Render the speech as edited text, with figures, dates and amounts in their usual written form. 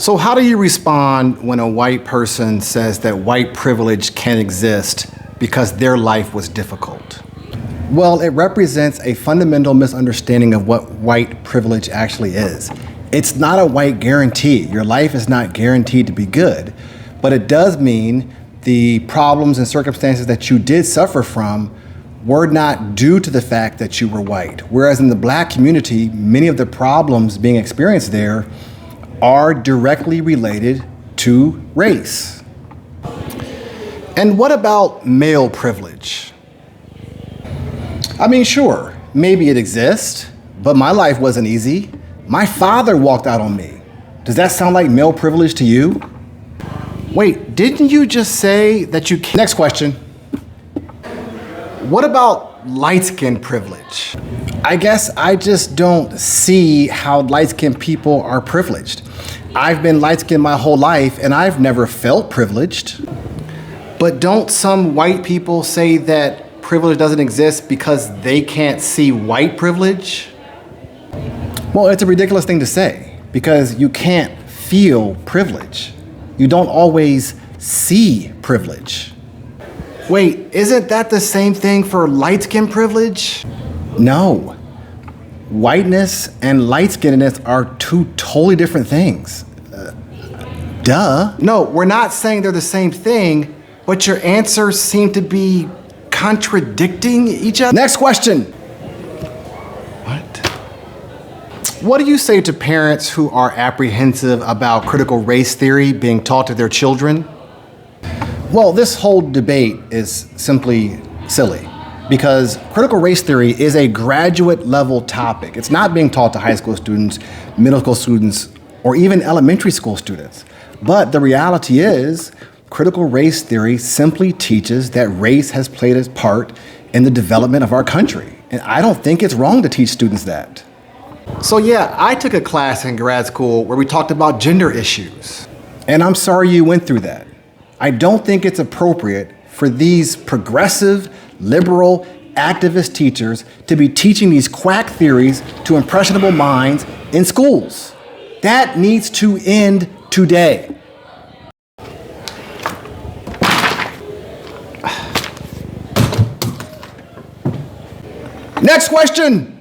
So how do you respond when a white person says that white privilege can exist because their life was difficult? Well, it represents a fundamental misunderstanding of what white privilege actually is. It's not a white guarantee. Your life is not guaranteed to be good, but it does mean the problems and circumstances that you did suffer from were not due to the fact that you were white. Whereas in the black community, many of the problems being experienced there are directly related to race. And what about male privilege? I mean, sure, maybe it exists, but my life wasn't easy. My father walked out on me. Does that sound like male privilege to you? Wait, didn't you just say that you can't? Next question. What about light-skin privilege? I guess I just don't see how light-skinned people are privileged. I've been light-skinned my whole life and I've never felt privileged. But don't some white people say that privilege doesn't exist because they can't see white privilege? Well, it's a ridiculous thing to say because you can't feel privilege. You don't always see privilege. Wait, isn't that the same thing for light-skin privilege? No. Whiteness and light-skinnedness are two totally different things. Duh. No, we're not saying they're the same thing, but your answers seem to be contradicting each other. Next question. What do you say to parents who are apprehensive about critical race theory being taught to their children? Well, this whole debate is simply silly because critical race theory is a graduate level topic. It's not being taught to high school students, middle school students, or even elementary school students. But the reality is, critical race theory simply teaches that race has played its part in the development of our country. And I don't think it's wrong to teach students that. So yeah, I took a class in grad school where we talked about gender issues. And I'm sorry you went through that. I don't think it's appropriate for these progressive, liberal, activist teachers to be teaching these quack theories to impressionable minds in schools. That needs to end today. Next question.